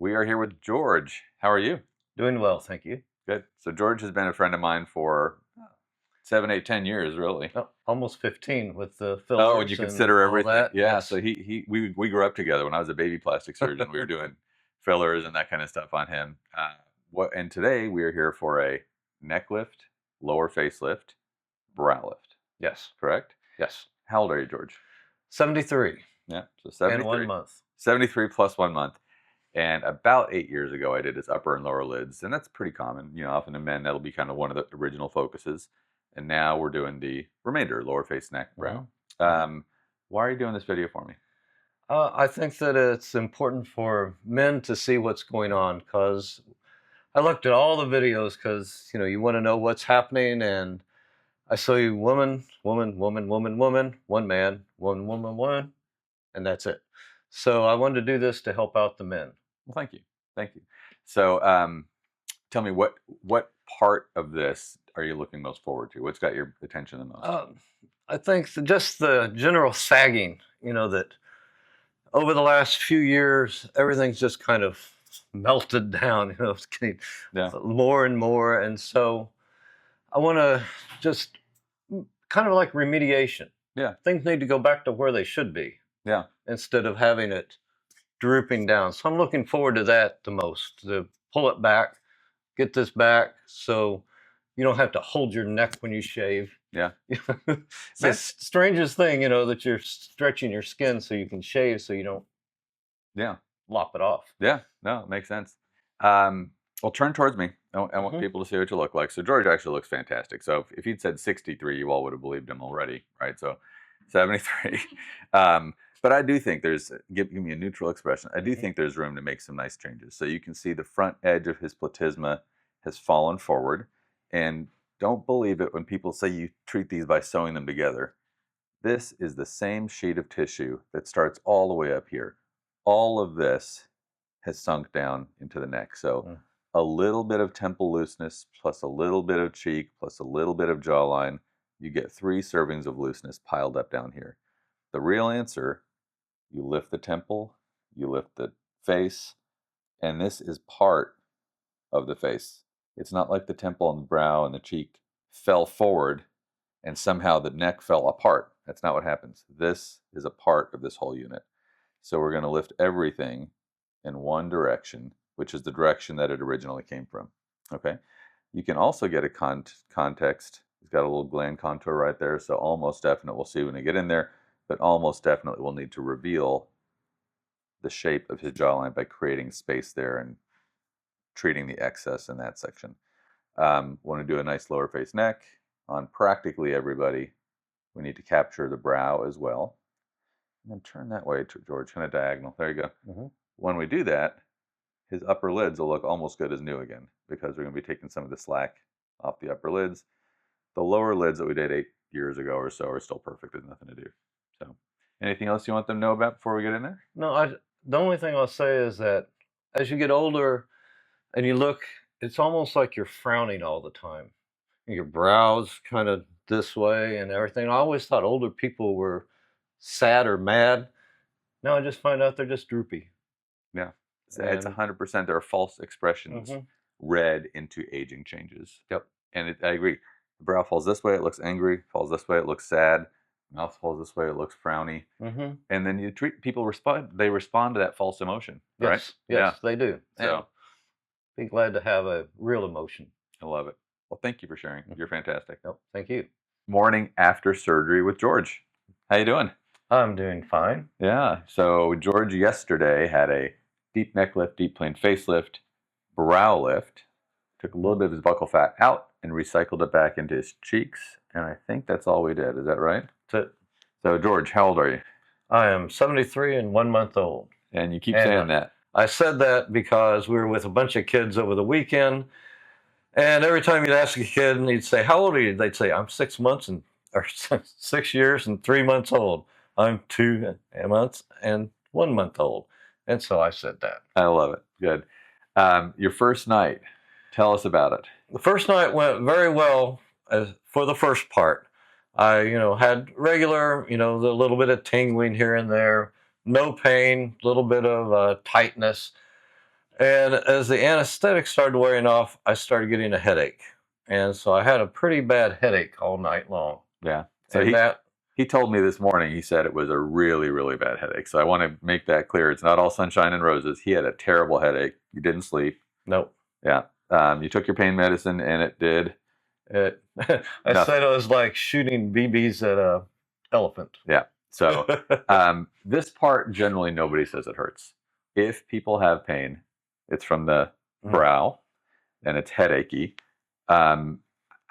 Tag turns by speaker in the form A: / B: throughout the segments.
A: We are here with George. How are you?
B: Doing well, thank you.
A: Good. So George has been a friend of mine for 7, 8, 10 years, really.
B: Oh, almost 15 with the
A: Oh, and you
B: fillers and
A: consider
B: all
A: everything.
B: that.
A: Yeah.
B: Yes.
A: So we grew up together. When I was a baby plastic surgeon, we were doing fillers and that kind of stuff on him. And today we are here for a neck lift, lower facelift, brow lift.
B: Yes.
A: Correct?
B: Yes.
A: How old are you, George?
B: 73
A: Yeah. So
B: and
A: 73.
B: 1 month.
A: 73 plus 1 month. And about 8 years ago, I did his upper and lower lids, and that's pretty common. Often in men, that'll be kind of one of the original focuses. And now we're doing the remainder, lower face, neck, brow. Why are you doing this video for me?
B: I think that it's important for men to see what's going on because I looked at all the videos because, you want to know what's happening. And I saw you woman, woman, woman, woman, woman, one man, one woman, one, and that's it. So I wanted to do this to help out the men.
A: Well, thank you. Thank you. So tell me, what part of this are you looking most forward to? What's got your attention the most?
B: I think just the general sagging, that over the last few years, everything's just kind of melted down, it's getting
A: Yeah.
B: more and more. And so I want to just kind of like remediation.
A: Yeah.
B: Things need to go back to where they should be.
A: Yeah.
B: Instead of having it drooping down. So I'm looking forward to that the most, to pull it back, get this back so you don't have to hold your neck when you shave.
A: Yeah.
B: It's the strangest thing, that you're stretching your skin so you can shave so you don't lop it off.
A: Yeah. No, it makes sense. Well, turn towards me. I want people to see what you look like. So George actually looks fantastic. So if he'd said 63, you all would have believed him already, right? So 73. But I do think give me a neutral expression. I do think there's room to make some nice changes. So you can see the front edge of his platysma has fallen forward. And don't believe it when people say you treat these by sewing them together. This is the same sheet of tissue that starts all the way up here. All of this has sunk down into the neck. So a little bit of temple looseness plus a little bit of cheek plus a little bit of jawline, you get 3 servings of looseness piled up down here. The real answer, you lift the temple, you lift the face, and this is part of the face. It's not like the temple and the brow and the cheek fell forward and somehow the neck fell apart. That's not what happens. This is a part of this whole unit. So we're going to lift everything in one direction, which is the direction that it originally came from. Okay. You can also get a context. It's got a little gland contour right there. So almost definite, we'll see when we get in there, but almost definitely we'll need to reveal the shape of his jawline by creating space there and treating the excess in that section. Want to do a nice lower face neck on practically everybody. We need to capture the brow as well. And then turn that way, George, kind of diagonal. There you go. When we do that, his upper lids will look almost good as new again because we're going to be taking some of the slack off the upper lids. The lower lids that we did 8 years ago or so are still perfect. There's nothing to do. So anything else you want them to know about before we get in there?
B: No, the only thing I'll say is that as you get older and you look, it's almost like you're frowning all the time. Your brows kind of this way and everything. I always thought older people were sad or mad. Now I just find out they're just droopy.
A: Yeah, it's 100%. There are false expressions read into aging changes.
B: Yep.
A: And I agree. The brow falls this way, it looks angry. Falls this way, it looks sad. Mouth falls this way, it looks frowny. And then you treat people respond to that false emotion, right?
B: Yes, they do.
A: So
B: be glad to have a real emotion.
A: I love it. Well, thank you for sharing. You're fantastic.
B: Oh, thank you.
A: Morning after surgery with George. How you doing?
B: I'm doing fine.
A: Yeah. So George yesterday had a deep neck lift, deep plane facelift, brow lift. Took a little bit of his buccal fat out and recycled it back into his cheeks. And I think that's all we did. Is that right?
B: That's it.
A: So George, how old are you?
B: I am 73 and 1 month old.
A: And you keep saying that.
B: I said that because we were with a bunch of kids over the weekend. And every time you'd ask a kid and he'd say, how old are you? They'd say, I'm 6 months or 6 years and 3 months old. I'm 2 months and 1 month old. And so I said that.
A: I love it. Good. Your first night, tell us about it.
B: The first night went very well for the first part. I, had regular, the little bit of tingling here and there, no pain, little bit of tightness. And as the anesthetic started wearing off, I started getting a headache. And so I had a pretty bad headache all night long.
A: Yeah. So
B: And
A: he told me this morning, he said it was a really, really bad headache. So I want to make that clear. It's not all sunshine and roses. He had a terrible headache. You didn't sleep.
B: Nope.
A: Yeah. You took your pain medicine and it did.
B: I said it was like shooting BBs at a elephant.
A: Yeah. So this part, generally, nobody says it hurts. If people have pain, it's from the brow and it's headachy.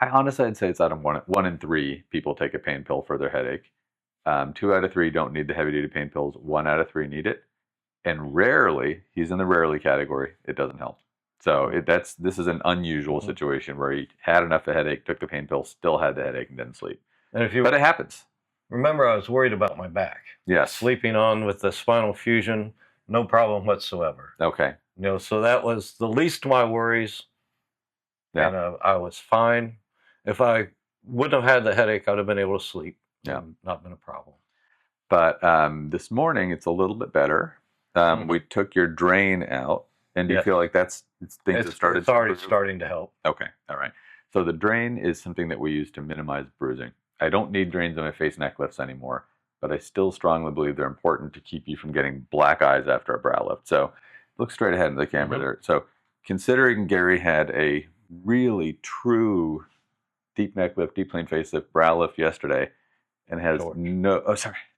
A: I honestly, I'd say it's out of one in 3 people take a pain pill for their headache. 2 out of 3 don't need the heavy duty pain pills. 1 out of 3 need it. And rarely, he's in the rarely category, it doesn't help. So this is an unusual situation where he had enough of a headache, took the pain pill, still had the headache, and didn't sleep. But it happens.
B: Remember, I was worried about my back.
A: Yes.
B: Sleeping on with the spinal fusion, no problem whatsoever.
A: Okay.
B: So that was the least of my worries.
A: Yeah.
B: And I was fine. If I wouldn't have had the headache, I'd have been able to sleep.
A: Yeah.
B: Not been a problem.
A: But this morning, it's a little bit better. We took your drain out. And do you feel like things have started?
B: It's already starting to help.
A: Okay. All right. So the drain is something that we use to minimize bruising. I don't need drains on my face neck lifts anymore, but I still strongly believe they're important to keep you from getting black eyes after a brow lift. So look straight ahead into the camera there. So considering Gary had a really true deep neck lift, deep plane facelift, brow lift yesterday, and has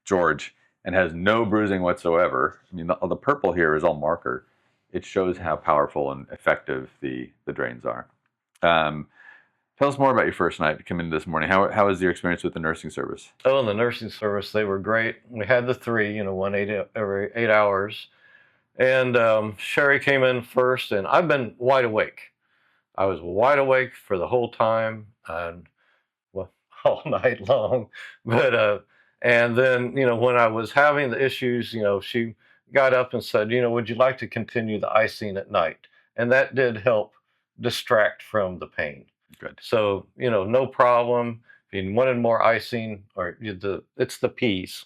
A: George, and has no bruising whatsoever. I mean, the purple here is all marker. It shows how powerful and effective the drains are. Tell us more about your first night to come in this morning. How was your experience with the nursing service?
B: Oh, in the nursing service, they were great. We had the 3, one every 8 hours. And Sherry came in first, and I've been wide awake. I was wide awake for the whole time, and all night long. But and then when I was having the issues, she got up and said, would you like to continue the icing at night? And that did help distract from the pain.
A: Good.
B: So no problem. If you wanted more icing, or it's the peas.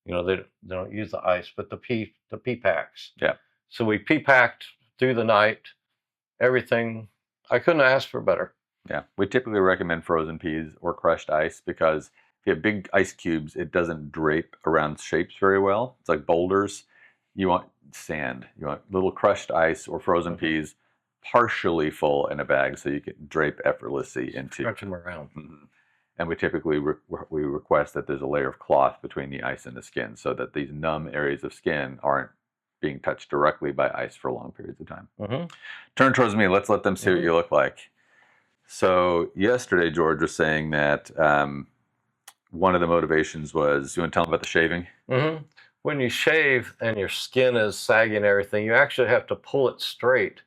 B: They don't use the ice, but the pea packs.
A: Yeah.
B: So we pea packed through the night. Everything. I couldn't ask for better.
A: Yeah, we typically recommend frozen peas or crushed ice because if you have big ice cubes, it doesn't drape around shapes very well. It's like boulders. You want sand. You want little crushed ice or frozen peas partially full in a bag so you can drape effortlessly into.
B: Stretch them around.
A: And we typically we request that there's a layer of cloth between the ice and the skin so that these numb areas of skin aren't being touched directly by ice for long periods of time. Turn towards me. Let's let them see what you look like. So yesterday, George was saying that one of the motivations was, you want to tell him about the shaving?
B: When you shave and your skin is sagging and everything, you actually have to pull it straight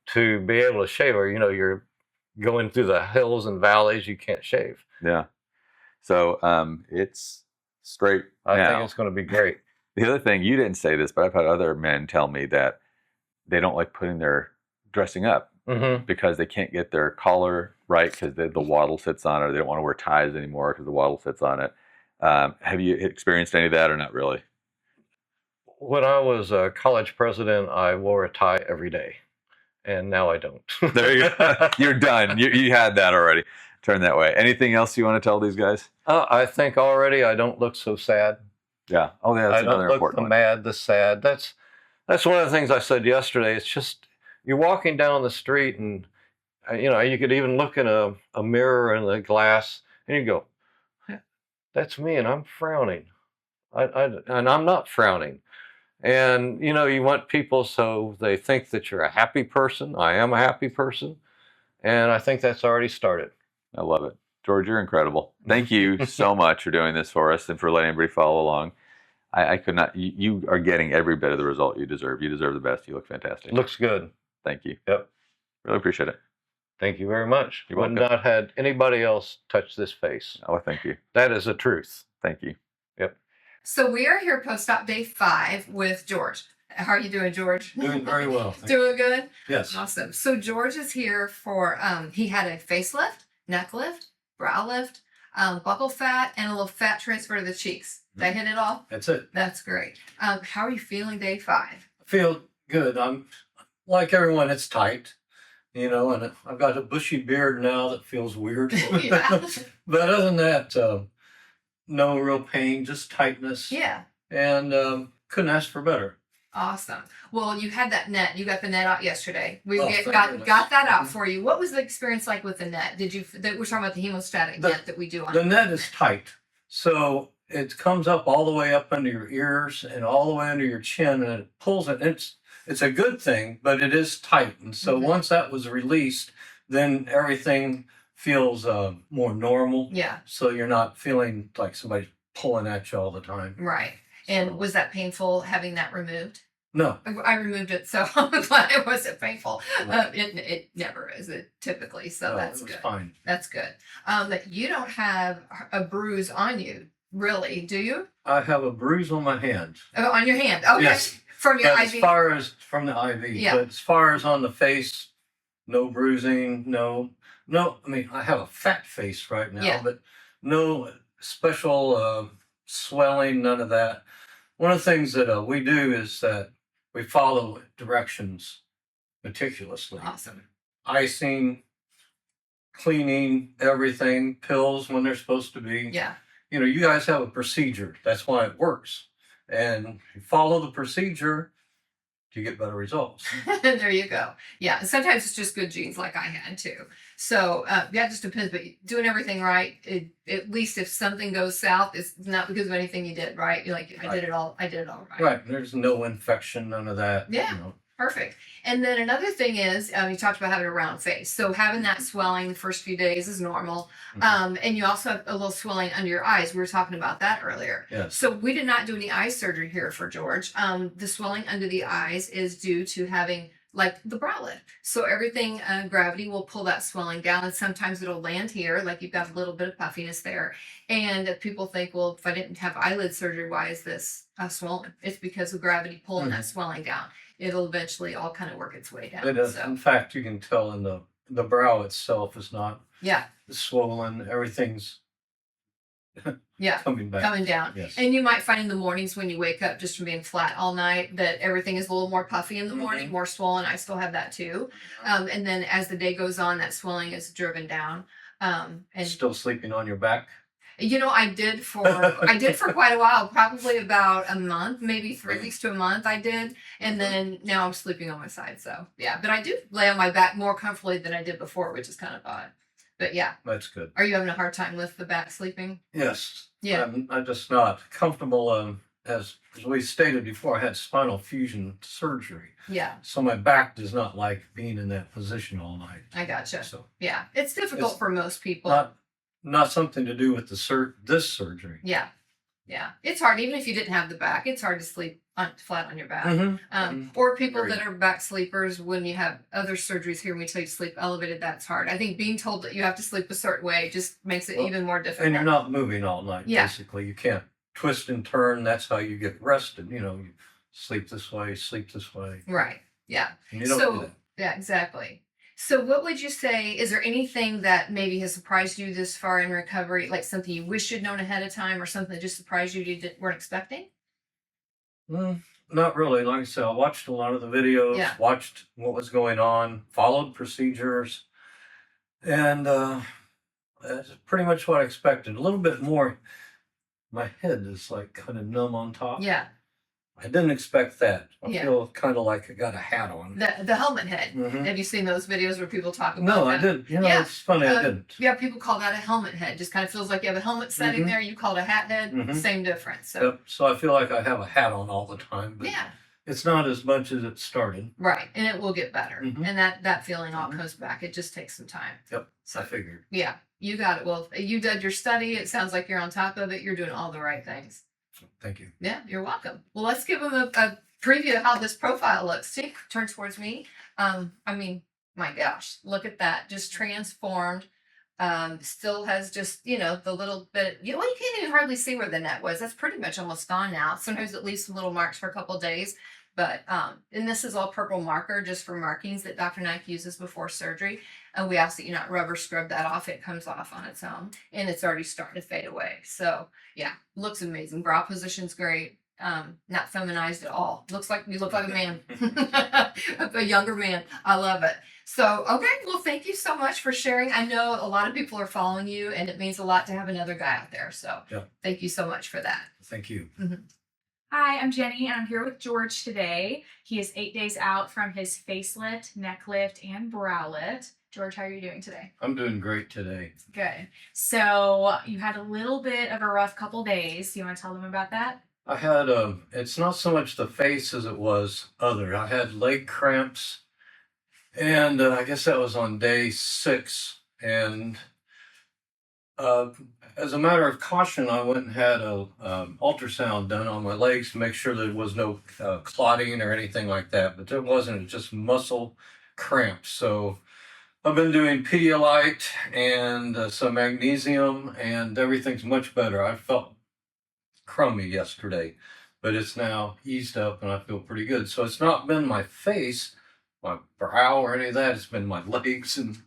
B: to be able to shave, or you're going through the hills and valleys, you can't shave.
A: Yeah. So it's straight
B: I think it's going to be great.
A: The other thing, you didn't say this, but I've had other men tell me that they don't like putting their dressing up because they can't get their collar right because the waddle sits on it, or they don't want to wear ties anymore because the waddle sits on it. Have you experienced any of that or not really?
B: When I was a college president, I wore a tie every day, and now I don't.
A: There you go. You're done. You had that already. Turn that way. Anything else you want to tell these guys?
B: I think already I don't look so sad.
A: Yeah. Oh, yeah. That's another important one.
B: I don't look the mad, the sad. That's one of the things I said yesterday. It's just you're walking down the street, and you could even look in a mirror in the glass, and you go, "That's me," and I'm frowning. And I'm not frowning. And you want people so they think that you're a happy person. I am a happy person, and I think that's already started.
A: I love it. George, you're incredible. Thank you so much for doing this for us and for letting everybody follow along. I could not. You are getting every bit of the result you deserve. You deserve the best. You look fantastic.
B: Looks good.
A: Thank you.
B: Yep.
A: Really appreciate it.
B: Thank you very much.
A: You're welcome.
B: Would not had anybody else touch this face.
A: Oh, thank you.
B: That is the truth.
A: Thank you.
B: Yep.
C: So we are here post-op day 5 with George. How are you doing, George?
D: Doing very well.
C: Doing good?
D: Yes.
C: Awesome. So George is here for, he had a facelift, neck lift, brow lift, buccal fat, and a little fat transfer to the cheeks. Did I hit it all?
D: That's it.
C: That's great. How are you feeling day 5?
D: I feel good. I'm
B: like everyone, it's tight, you know, and I've got a bushy beard now that feels weird.
C: Yeah.
B: But other than that, no real pain, just tightness,
C: Yeah.
B: and couldn't ask for better.
C: Awesome. Well, you had that net. You got the net out yesterday. We
B: Oh, thank
C: got
B: goodness.
C: that out
B: Mhm.
C: for you. What was the experience like with the net? Did you? We're talking about the hemostatic
B: The-
C: net that we do on.
B: The net is tight, so it comes up all the way up under your ears and all the way under your chin, and it pulls it. It's a good thing, but it is tight, and so
C: Mhm.
B: once that was released, then everything feels more normal.
C: Yeah.
B: So you're not feeling like somebody's pulling at you all the time.
C: Right. And
B: So-
C: was that painful having that removed?
B: No,
C: I removed it, so I'm glad it wasn't painful.
B: Right.
C: It never is, it typically, so
B: no,
C: that's
B: it was
C: good.
B: fine.
C: That's good. You don't have a bruise on you, really, do you?
B: I have a bruise on my hand.
C: Oh, on your hand. Okay.
B: Yes.
C: From your
B: As
C: IV.
B: far as from the IV,
C: Yeah.
B: but as far as on the face, no bruising, no. I mean, I have a fat face right now,
C: Yeah.
B: but no special swelling, none of that. One of the things that we do is that we follow directions meticulously.
C: Awesome.
B: Icing, cleaning, everything, pills when they're supposed to be.
C: Yeah.
B: You know, you guys have a procedure. That's why it works. And you follow the procedure, you get better results.
C: There you go. Yeah. And sometimes it's just good genes, like I had too. So yeah, it just depends. But doing everything right, at least if something goes south, it's not because of anything you did right. You're like, I did it all right.
B: Right. There's no infection, none of that.
C: Yeah.
B: You know.
C: Perfect. And then another thing is, you talked about having a round face. So having that swelling the first few days is normal. And you also have a little swelling under your eyes. We were talking about that earlier.
B: Yes.
C: So we did not do any eye surgery here for George. The swelling under the eyes is due to having like the browlift. So everything, gravity will pull that swelling down, and sometimes it'll land here, like you've got a little bit of puffiness there. And people think, well, if I didn't have eyelid surgery, why is this swollen? It's because of gravity pulling that swelling down. It'll eventually all kind of work its way down.
B: It is.
C: So,
B: In fact, you can tell in the brow itself is not
C: yeah,
B: swollen. Everything's
C: yeah,
B: coming back.
C: coming down.
B: Yes.
C: And you might find in the mornings when you wake up just from being flat all night that everything is a little more puffy in the morning, more swollen. I still have that too. And then as the day goes on, that swelling is driven down. And
B: Still sleeping on your back.
C: you know, I did for quite a while, probably about a month, maybe 3 weeks to a month I did. And then now I'm sleeping on my side. So yeah, but I do lay on my back more comfortably than I did before, which is kind of odd. But yeah.
B: That's good.
C: Are you having a hard time with the back sleeping?
B: Yes.
C: Yeah.
B: I'm just not comfortable. As we stated before, I had spinal fusion surgery.
C: Yeah.
B: So my back does not like being in that position all night.
C: I gotcha.
B: So
C: Yeah. It's difficult
B: It's
C: for most people.
B: not something to do with this surgery.
C: Yeah. Yeah. It's hard. Even if you didn't have the back, it's hard to sleep flat on your back. Or people
B: Agreed.
C: that are back sleepers, when you have other surgeries here, we tell you to sleep elevated, that's hard. I think being told that you have to sleep a certain way just makes it
B: Well,
C: even more difficult.
B: And you're not moving all night,
C: Yeah.
B: basically. You can't twist and turn. That's how you get rested. You know, you sleep this way,
C: Right. Yeah.
B: And you don't
C: So
B: do that.
C: yeah, exactly. So what would you say, is there anything that maybe has surprised you this far in recovery, like something you wish you'd known ahead of time or something that just surprised you weren't expecting?
B: Not really. Like I said, I watched a lot of the videos,
C: Yeah.
B: watched what was going on, followed procedures, and that's pretty much what I expected. A little bit more. My head is like kind of numb on top.
C: Yeah.
B: I didn't expect that. I
C: Yeah.
B: feel kind of like I got a hat on.
C: The helmet head.
B: Mhm.
C: Have you seen those videos where people talk about
B: No,
C: that?
B: I didn't. You know,
C: Yeah.
B: it's funny. I didn't.
C: Yeah, people call that a helmet head. Just kind of feels like you have a helmet setting
B: Mhm.
C: there. You call it a hat head.
B: Mhm.
C: Same difference. So
B: Yep. So I feel like I have a hat on all the time, but
C: yeah,
B: it's not as much as it started.
C: right. And it will get better.
B: Mhm.
C: And that feeling all
B: Mhm.
C: comes back. It just takes some time.
B: Yep.
C: So
B: I figured.
C: yeah, you got it. Well, you did your study. It sounds like you're on top of it. You're doing all the right things.
B: Thank you.
C: Yeah, you're welcome. Well, let's give them a preview of how this profile looks. See, turn towards me. I mean, my gosh, look at that. Just transformed. Still has just, the little bit, you can't even hardly see where the net was. That's pretty much almost gone now. Sometimes it leaves some little marks for a couple of days. But, and this is all purple marker just for markings that Dr. Nike uses before surgery. And we ask that you not rubber scrub that off. It comes off on its own and it's already starting to fade away. So yeah, looks amazing. Brow position's great. not feminized at all. Looks like you look like a man, a younger man. I love it. So, okay, well, thank you so much for sharing. I know a lot of people are following you, and it means a lot to have another guy out there. So, thank you so much for that.
B: Thank you.
D: Hi, I'm Jenny, and I'm here with George today. He is 8 days out from his facelift, necklift, and browlift. George, how are you doing today?
B: I'm doing great today.
D: Good. So you had a little bit of a rough couple days. Do you want to tell them about that?
B: I had, it's not so much the face as it was other. I had leg cramps, and I guess that was on day 6. And as a matter of caution, I went and had a ultrasound done on my legs to make sure there was no clotting or anything like that. But there wasn't. It was just muscle cramps. So I've been doing Pedialyte and some magnesium, and everything's much better. I felt crummy yesterday, but it's now eased up and I feel pretty good. So it's not been my face, my brow, or any of that. It's been my legs and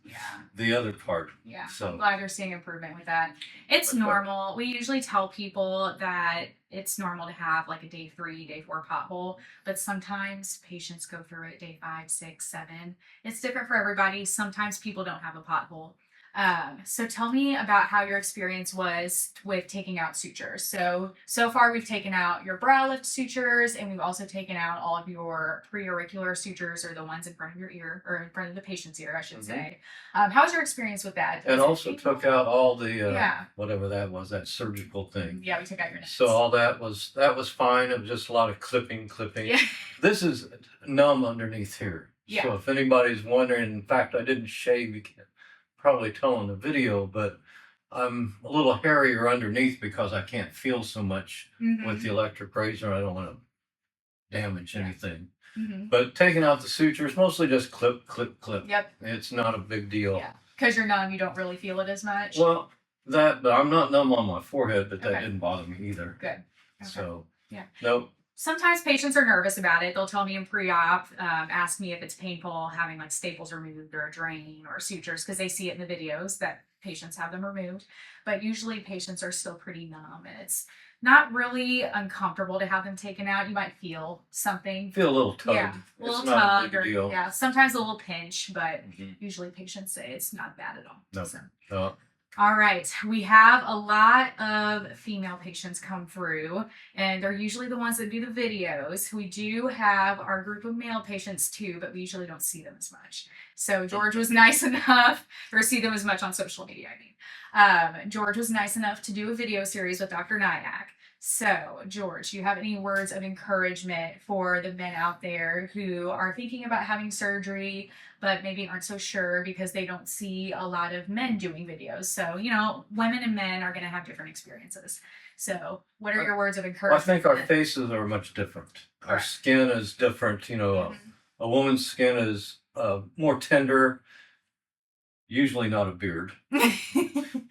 B: the other part.
D: Yeah,
B: So
D: I'm glad you're seeing improvement with that. It's normal. We usually tell people that it's normal to have like a day 3, day 4 pothole, but sometimes patients go through it day 5, 6, 7. It's different for everybody. Sometimes people don't have a pothole. So tell me about how your experience was with taking out sutures. So far we've taken out your brow lift sutures, and we've also taken out all of your preauricular sutures, or the ones in front of your ear, or in front of the patient's ear, I should say. How was your experience with that?
B: and also took out all the
D: Yeah.
B: whatever that was, that surgical thing.
D: Yeah, we took out your nuts.
B: So all that was fine. It was just a lot of clipping.
D: Yeah.
B: This is numb underneath here.
D: Yeah.
B: So if anybody's wondering, in fact, I didn't shave. You can't probably tell in the video, but I'm a little hairier underneath because I can't feel so much with the electric razor. I don't want to damage anything. But taking out the sutures, mostly just clip.
D: Yep.
B: It's not a big deal.
D: Yeah. Because you're numb, you don't really feel it as much.
B: Well, but I'm not numb on my forehead, but that
D: Okay.
B: didn't bother me either.
D: Good. Okay.
B: So,
D: Yeah.
B: Nope.
D: Sometimes patients are nervous about it. They'll tell me in pre-op, ask me if it's painful having like staples removed or a drain or sutures, because they see it in the videos that patients have them removed. But usually patients are still pretty numb, and it's not really uncomfortable to have them taken out. You might feel something.
B: Feel a little tug.
D: Yeah, a little
B: It's not a
D: tug,
B: big deal.
D: yeah, sometimes a little pinch, but usually patients say it's not bad at all.
B: No.
D: So.
B: No.
D: All right, we have a lot of female patients come through, and they're usually the ones that do the videos. We do have our group of male patients too, but we usually don't see them as much. So George was nice enough, or see them as much on social media, I mean. George was nice enough to do a video series with Dr. Nyack. So, George, do you have any words of encouragement for the men out there who are thinking about having surgery, but maybe aren't so sure because they don't see a lot of men doing videos? So, you know, women and men are going to have different experiences. So, what are your words of
B: Well, I
D: encouragement?
B: think our faces are much different. Our
D: Correct.
B: skin is different. You know, a woman's skin is more tender. Usually not a beard.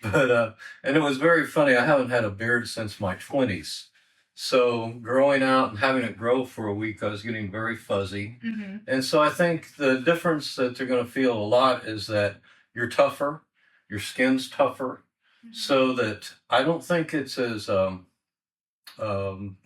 B: But and it was very funny. I haven't had a beard since my 20s. So growing out and having it grow for a week, I was getting very fuzzy. And so I think the difference that they're going to feel a lot is that you're tougher, your skin's tougher, so that I don't think it's as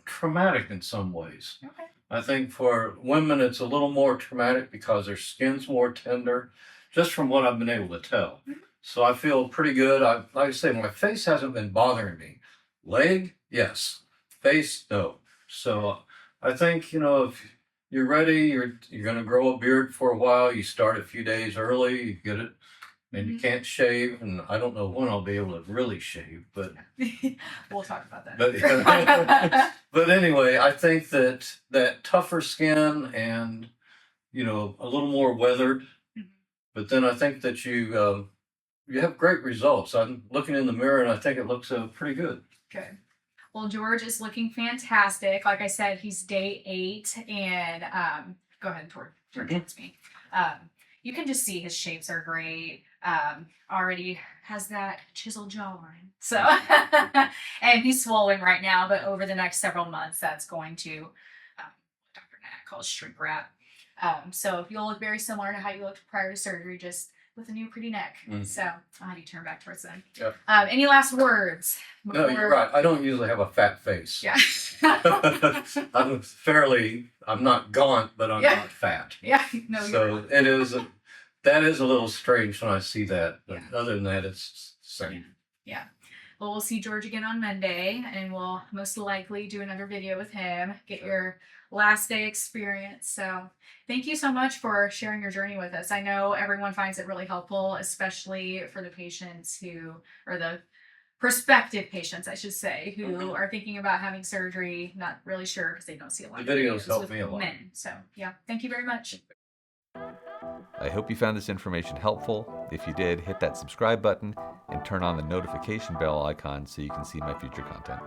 B: traumatic in some ways.
D: Okay.
B: I think for women it's a little more traumatic because their skin's more tender, just from what I've been able to tell. So I feel pretty good. Like I say, my face hasn't been bothering me. Leg, yes. Face, no. So I think, you know, if you're ready, you're going to grow a beard for a while. You start a few days early, you get it, and you can't shave. And I don't know when I'll be able to really shave, but
D: We'll talk about that.
B: but anyway, I think that tougher skin and, you know, a little more weathered. But then I think that you have great results. I'm looking in the mirror and I think it looks pretty good.
D: Good. Well, George is looking fantastic. Like I said, he's day 8, and go ahead and turn towards me. You can just see his shapes are great. Already has that chiseled jawline. So, and he's swollen right now, but over the next several months, that's going to, Dr. Nat calls shrink wrap. So you'll look very similar to how you looked prior to surgery, just with a new pretty neck.
B: Mhm.
D: So I'll have you turn back towards them.
B: Yep.
D: Any last words?
B: No, you're right. I don't usually have a fat face.
D: Yeah.
B: I'm not gaunt, but I'm
D: Yeah.
B: not fat.
D: Yeah. No, you're
B: So
D: not.
B: that is a little strange when I see that. But
D: Yeah.
B: other than that, it's the same.
D: Yeah. Well, we'll see George again on Monday, and we'll most likely do another video with him, get your last day experience. So thank you so much for sharing your journey with us. I know everyone finds it really helpful, especially for the patients or the prospective patients, I should say, who are thinking about having surgery, not really sure because they don't see a lot
B: The
D: of
B: videos help
D: with
B: me a lot.
D: men. So yeah, thank you very much.
A: I hope you found this information helpful. If you did, hit that subscribe button and turn on the notification bell icon so you can see my future content.